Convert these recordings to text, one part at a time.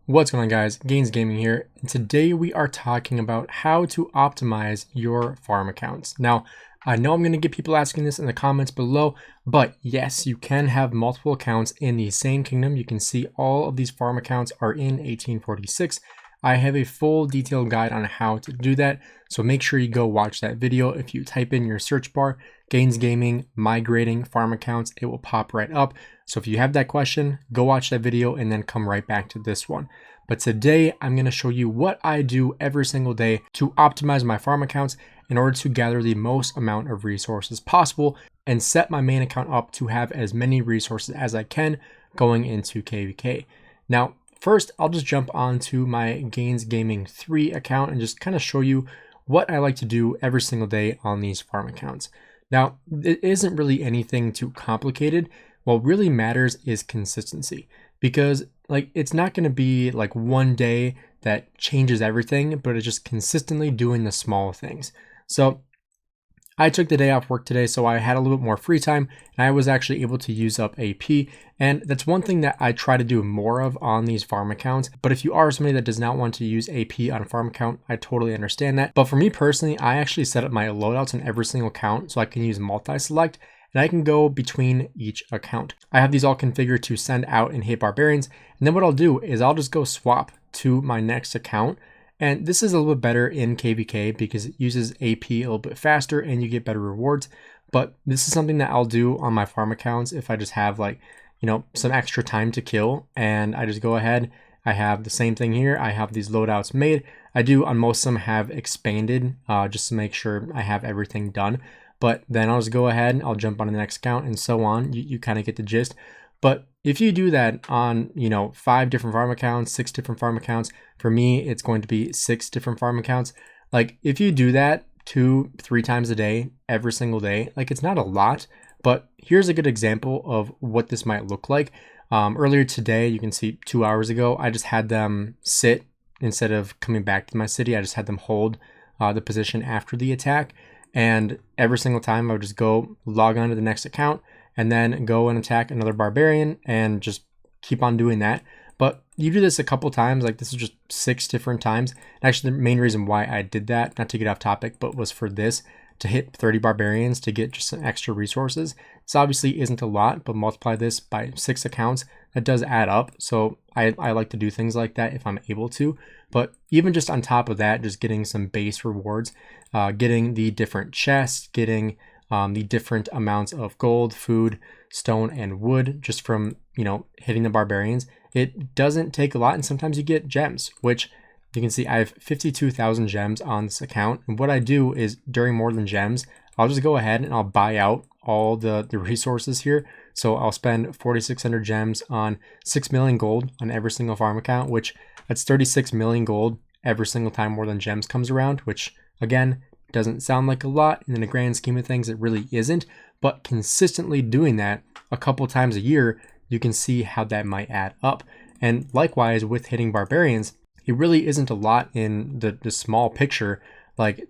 What's going on, guys? Gainz Gaming here, and today we are talking about how to optimize your farm accounts. Now, I know I'm going to get people asking this in the comments below, but yes, you can have multiple accounts in the same kingdom. You can see all of these farm accounts are in 1846. I have a full detailed guide on how to do that, so make sure you go watch that video. If you type in your search bar, Gainz Gaming, migrating farm accounts, it will pop right up. So if you have that question, go watch that video and then come right back to this one. But today I'm going to show you what I do every single day to optimize my farm accounts in order to gather the most amount of resources possible and set my main account up to have as many resources as I can going into KVK. Now, first, I'll just jump onto my Gainz Gaming 3 account and just kind of show you what I like to do every single day on these farm accounts. Now, it isn't really anything too complicated. What really matters is consistency, because it's not going to be like one day that changes everything, but it's just consistently doing the small things. So I took the day off work today, so I had a little bit more free time and I was actually able to use up AP. And that's one thing that I try to do more of on these farm accounts. But if you are somebody that does not want to use AP on a farm account, I totally understand that. But for me personally, I actually set up my loadouts on every single account so I can use multi-select and I can go between each account. I have these all configured to send out and hit barbarians. And then what I'll do is I'll just go swap to my next account. And this is a little bit better in KVK because it uses AP a little bit faster and you get better rewards. But this is something that I'll do on my farm accounts if I just have some extra time to kill, and I just go ahead. I have the same thing here. I have these loadouts made. I do on most of them have expanded just to make sure I have everything done. But then I'll just go ahead and I'll jump on the next account and so on. You kind of get the gist. But if you do that on, 5 different farm accounts, 6 different farm accounts, for me, it's going to be 6 different farm accounts. If you do that 2-3 times a day, every single day, it's not a lot, but here's a good example of what this might look like. Earlier today, you can see 2 hours ago, I just had them sit instead of coming back to my city. I just had them hold the position after the attack. And every single time I would just go log on to the next account and then go and attack another barbarian and just keep on doing that. But you do this a couple times, this is just 6 different times. And actually, the main reason why I did that, not to get off topic, but was for this, to hit 30 barbarians to get just some extra resources. This obviously isn't a lot, but multiply this by 6 accounts, that does add up. So I like to do things like that if I'm able to. But even just on top of that, just getting some base rewards, getting the different chests, getting the different amounts of gold, food, stone, and wood just from, hitting the barbarians. It doesn't take a lot, and sometimes you get gems, which you can see I have 52,000 gems on this account. And what I do is during more than gems, I'll just go ahead and I'll buy out all the resources here. So I'll spend 4,600 gems on 6 million gold on every single farm account, which that's 36 million gold every single time more than gems comes around, which again, doesn't sound like a lot. And in the grand scheme of things, it really isn't. But consistently doing that a couple times a year, you can see how that might add up. And likewise with hitting barbarians, it really isn't a lot in the small picture.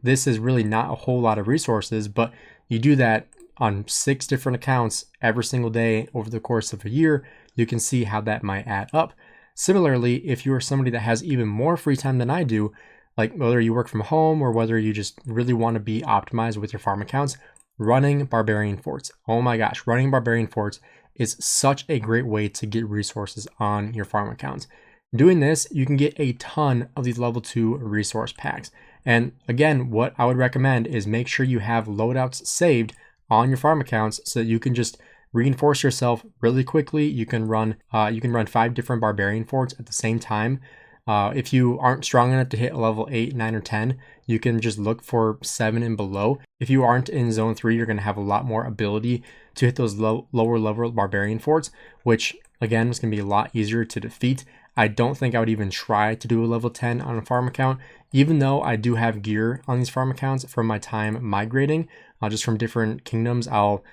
This is really not a whole lot of resources, but you do that on 6 different accounts every single day over the course of a year, you can see how that might add up. Similarly, if you are somebody that has even more free time than I do, whether you work from home or whether you just really want to be optimized with your farm accounts, running barbarian forts. Oh my gosh, running barbarian forts is such a great way to get resources on your farm accounts. Doing this, you can get a ton of these level 2 resource packs. And again, what I would recommend is make sure you have loadouts saved on your farm accounts so that you can just reinforce yourself really quickly. You can run 5 different barbarian forts at the same time. If you aren't strong enough to hit a level 8, 9, or 10, you can just look for 7 and below. If you aren't in zone 3, you're going to have a lot more ability to hit those lower level barbarian forts, which again is going to be a lot easier to defeat. I don't think I would even try to do a level 10 on a farm account, even though I do have gear on these farm accounts from my time migrating, just from different kingdoms. I'll,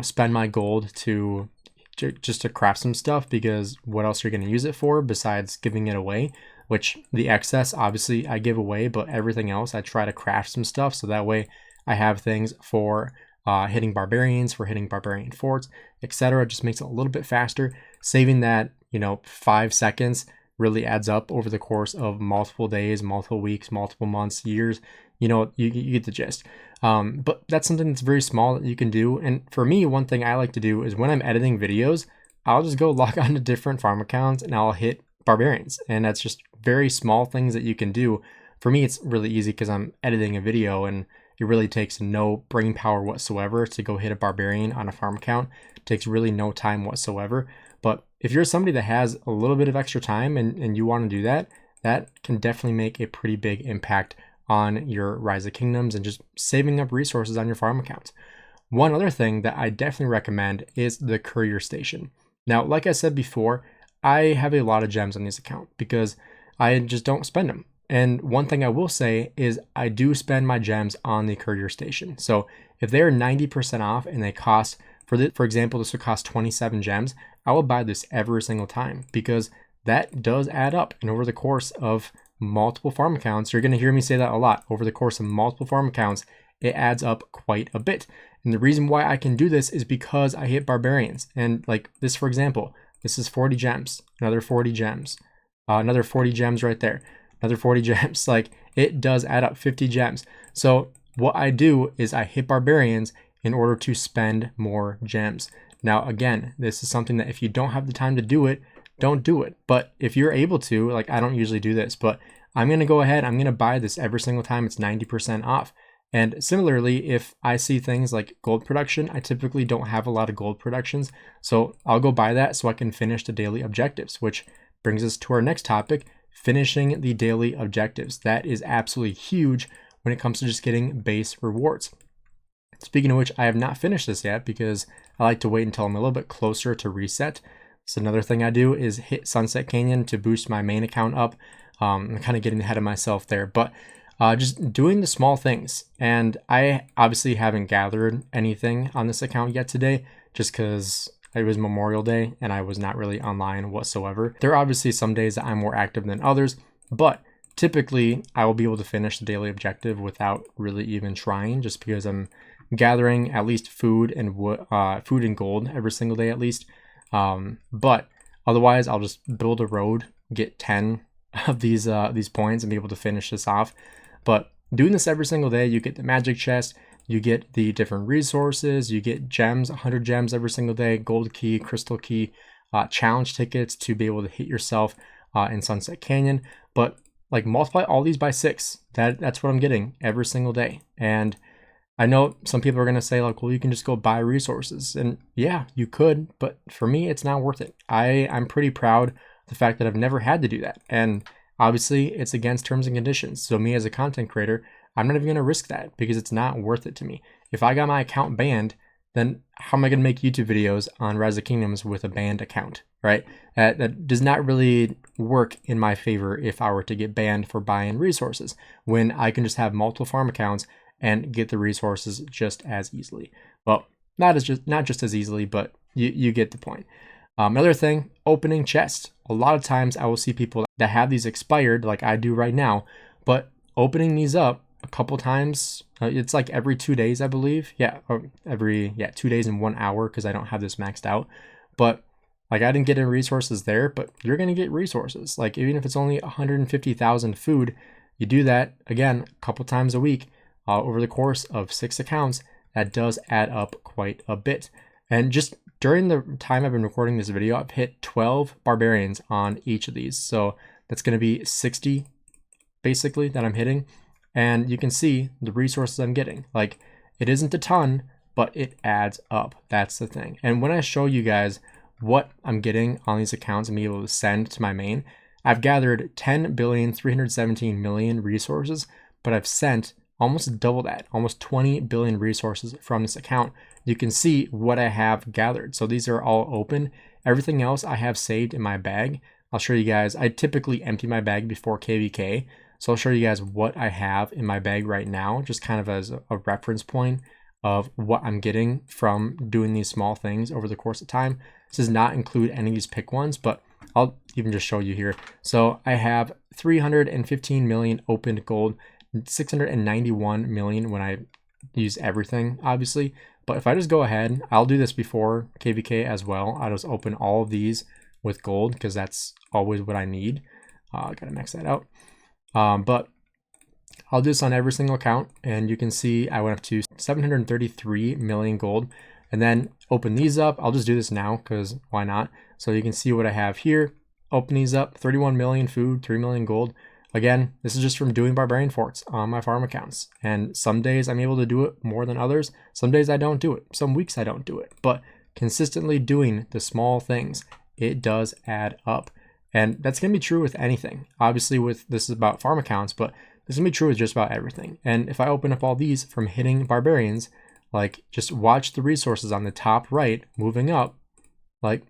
spend my gold to craft some stuff, because what else are you going to use it for besides giving it away? Which the excess, obviously, I give away, but everything else, I try to craft some stuff. So that way I have things for hitting barbarians, for hitting barbarian forts, etc. Just makes it a little bit faster, saving that 5 seconds really adds up over the course of multiple days, multiple weeks, multiple months, years. You know, you get the gist. But that's something that's very small that you can do. And for me, one thing I like to do is when I'm editing videos, I'll just go log on to different farm accounts and I'll hit barbarians. And that's just very small things that you can do. For me, it's really easy because I'm editing a video and it really takes no brain power whatsoever to go hit a barbarian on a farm account. It takes really no time whatsoever. But if you're somebody that has a little bit of extra time and you want to do that, that can definitely make a pretty big impact on your Rise of Kingdoms and just saving up resources on your farm accounts. One other thing that I definitely recommend is the courier station. Now, like I said before, I have a lot of gems on this account because I just don't spend them. And one thing I will say is I do spend my gems on the courier station. So if they're 90% off and they cost, for example, this would cost 27 gems, I will buy this every single time because that does add up. And over the course of multiple farm accounts, you're going to hear me say that a lot. Over the course of multiple farm accounts, it adds up quite a bit. And the reason why I can do this is because I hit barbarians. And like this, for example, this is 40 gems, another 40 gems, another 40 gems right there, another 40 gems. Like it does add up 50 gems. So what I do is I hit barbarians in order to spend more gems. Now, again, this is something that if you don't have the time to do it, don't do it. But if you're able to, like I don't usually do this, but I'm going to go ahead, I'm going to buy this every single time it's 90% off. And similarly, if I see things like gold production, I typically don't have a lot of gold productions. So I'll go buy that so I can finish the daily objectives, which brings us to our next topic, finishing the daily objectives. That is absolutely huge when it comes to just getting base rewards. Speaking of which, I have not finished this yet because I like to wait until I'm a little bit closer to reset. So another thing I do is hit Sunset Canyon to boost my main account up. I'm kind of getting ahead of myself there, but just doing the small things. And I obviously haven't gathered anything on this account yet today, just because it was Memorial Day and I was not really online whatsoever. There are obviously some days that I'm more active than others, but typically I will be able to finish the daily objective without really even trying, just because I'm gathering at least food and gold every single day at least. But otherwise I'll just build a road, get 10 of these points and be able to finish this off. But doing this every single day, you get the magic chest, you get the different resources, you get gems, 100 gems every single day, gold key, crystal key, challenge tickets to be able to hit yourself in Sunset Canyon. But like multiply all these by 6. That's what I'm getting every single day. And I know some people are going to say like, well, you can just go buy resources. And yeah, you could, but for me, it's not worth it. I'm pretty proud of the fact that I've never had to do that. And obviously it's against terms and conditions. So me as a content creator, I'm not even going to risk that because it's not worth it to me. If I got my account banned, then how am I going to make YouTube videos on Rise of Kingdoms with a banned account, right? That does not really work in my favor if I were to get banned for buying resources, when I can just have multiple farm accounts and get the resources just as easily. Well, not just as easily, but you get the point. Another thing, opening chests. A lot of times I will see people that have these expired like I do right now, but opening these up a couple times, it's like every 2 days, I believe. Yeah, or 2 days and 1 hour because I don't have this maxed out. But like I didn't get any resources there, but you're going to get resources. Like even if it's only 150,000 food, you do that again a couple times a week over the course of 6 accounts, that does add up quite a bit. And just during the time I've been recording this video, I've hit 12 barbarians on each of these. So that's going to be 60 basically that I'm hitting. And you can see the resources I'm getting. Like it isn't a ton, but it adds up. That's the thing. And when I show you guys what I'm getting on these accounts and be able to send to my main, I've gathered 10,317,000,000 resources, but I've sent almost double that, almost 20 billion resources from this account. You can see what I have gathered. So these are all open. Everything else I have saved in my bag. I'll show you guys. I typically empty my bag before KVK. So I'll show you guys what I have in my bag right now, just kind of as a reference point of what I'm getting from doing these small things over the course of time. This does not include any of these pick ones, but I'll even just show you here. So I have 315 million opened gold, 691 million when I use everything, obviously. But if I just go ahead, I'll do this before KVK as well. I'll just open all of these with gold because that's always what I need. Gotta max that out. But I'll do this on every single account, and you can see I went up to 733 million gold. And then open these up. I'll just do this now because why not? So you can see what I have here. Open these up, 31 million food, 3 million gold. Again, this is just from doing barbarian forts on my farm accounts. And some days I'm able to do it more than others. Some days I don't do it. Some weeks I don't do it. But consistently doing the small things, it does add up. And that's going to be true with anything. Obviously, this is about farm accounts, but this is going to be true with just about everything. And if I open up all these from hitting barbarians, like just watch the resources on the top right moving up. Like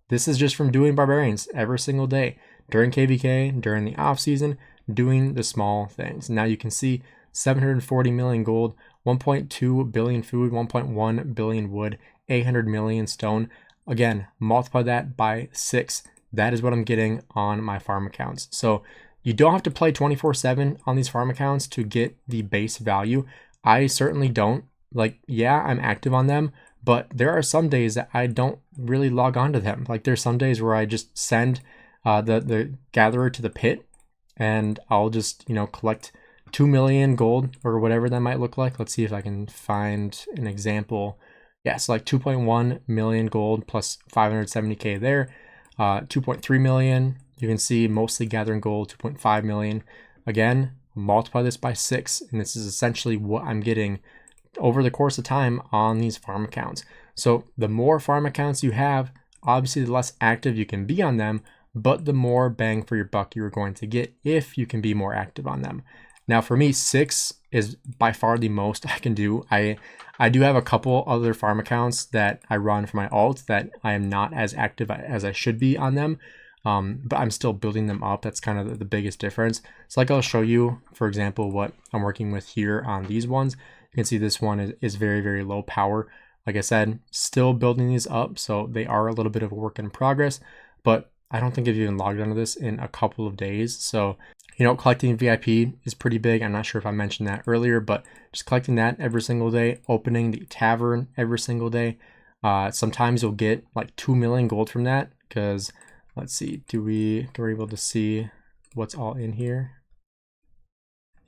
this is just from doing barbarians every single day during KVK, during the off season, doing the small things. Now you can see 740 million gold, 1.2 billion food, 1.1 billion wood, 800 million stone. Again, multiply that by 6. That is what I'm getting on my farm accounts. So you don't have to play 24/7 on these farm accounts to get the base value. I certainly don't. Like, yeah, I'm active on them, but there are some days that I don't really log on to them. Like there's some days where I just send the gatherer to the pit, and I'll just, collect 2 million gold or whatever that might look like. Let's see if I can find an example. Yeah, so like 2.1 million gold plus 570K there, 2.3 million. You can see mostly gathering gold, 2.5 million. Again, multiply this by 6, and this is essentially what I'm getting over the course of time on these farm accounts. So the more farm accounts you have, obviously the less active you can be on them, but the more bang for your buck you're going to get if you can be more active on them. Now for me, 6 is by far the most I can do. I do have a couple other farm accounts that I run for my alt that I am not as active as I should be on them, but I'm still building them up. That's kind of the biggest difference. So like I'll show you, for example, what I'm working with here on these ones. You can see this one is very, very low power. Like I said, still building these up, so they are a little bit of a work in progress, but I don't think I've even logged onto this in a couple of days. So, collecting VIP is pretty big. I'm not sure if I mentioned that earlier, but just collecting that every single day, opening the tavern every single day. Sometimes you'll get like 2 million gold from that because, let's see, we're able to see what's all in here.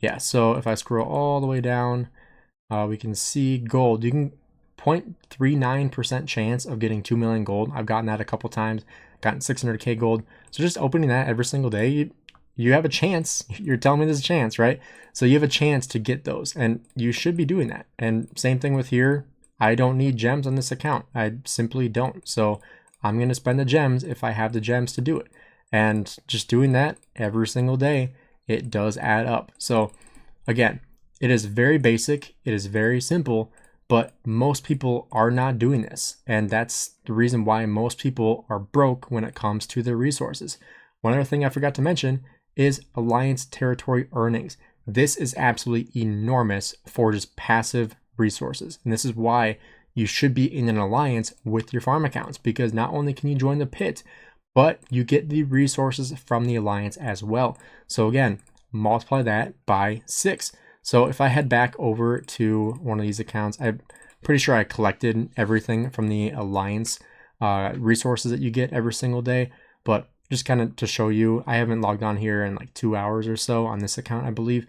Yeah, so if I scroll all the way down, we can see gold. You can 0.39% chance of getting 2 million gold. I've gotten that a couple times, gotten 600K gold. So just opening that every single day, you have a chance. You're telling me there's a chance, right? So you have a chance to get those, and you should be doing that. And same thing with here. I don't need gems on this account. I simply don't. So I'm going to spend the gems if I have the gems to do it. And just doing that every single day, it does add up. So again, it is very basic. It is very simple, but most people are not doing this. And that's the reason why most people are broke when it comes to their resources. One other thing I forgot to mention is Alliance territory earnings. This is absolutely enormous for just passive resources. And this is why you should be in an alliance with your farm accounts, because not only can you join the pit, but you get the resources from the alliance as well. So again, multiply that by 6. So if I head back over to one of these accounts, I'm pretty sure I collected everything from the alliance resources that you get every single day. But just kind of to show you, I haven't logged on here in like 2 hours or so on this account, I believe.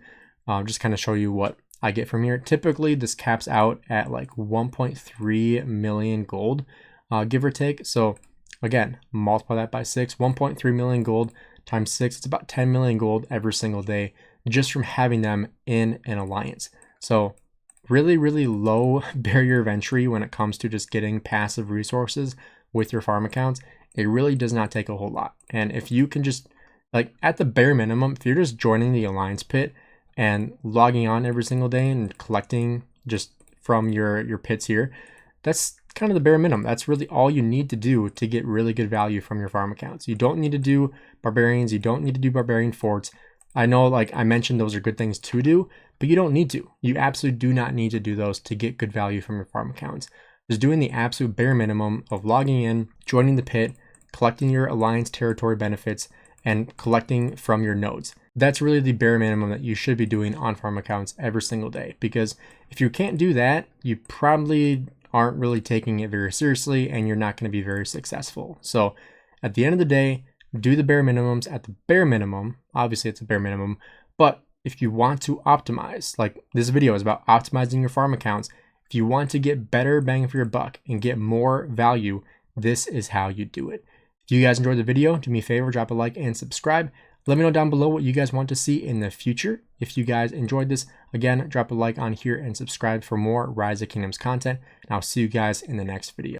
Just kind of show you what I get from here. Typically, this caps out at like 1.3 million gold, give or take. So again, multiply that by 6, 1.3 million gold times 6. It's about 10 million gold every single day just from having them in an alliance. So really, really low barrier of entry when it comes to just getting passive resources with your farm accounts. It really does not take a whole lot. And if you can just, like at the bare minimum, if you're just joining the alliance pit and logging on every single day and collecting just from your pits here, that's kind of the bare minimum. That's really all you need to do to get really good value from your farm accounts. You don't need to do barbarians. You don't need to do barbarian forts. I know, like I mentioned, those are good things to do, but you don't need to. You absolutely do not need to do those to get good value from your farm accounts. Just doing the absolute bare minimum of logging in, joining the pit, collecting your alliance territory benefits, and collecting from your nodes. That's really the bare minimum that you should be doing on farm accounts every single day, because if you can't do that, you probably aren't really taking it very seriously and you're not going to be very successful. So At the end of the day, do the bare minimums at the bare minimum. Obviously, it's a bare minimum, but if you want to optimize, like this video is about optimizing your farm accounts, if you want to get better bang for your buck and get more value, this is how you do it. If you guys enjoyed the video, do me a favor, drop a like and subscribe. Let me know down below what you guys want to see in the future. If you guys enjoyed this, again, drop a like on here and subscribe for more Rise of Kingdoms content. And I'll see you guys in the next video.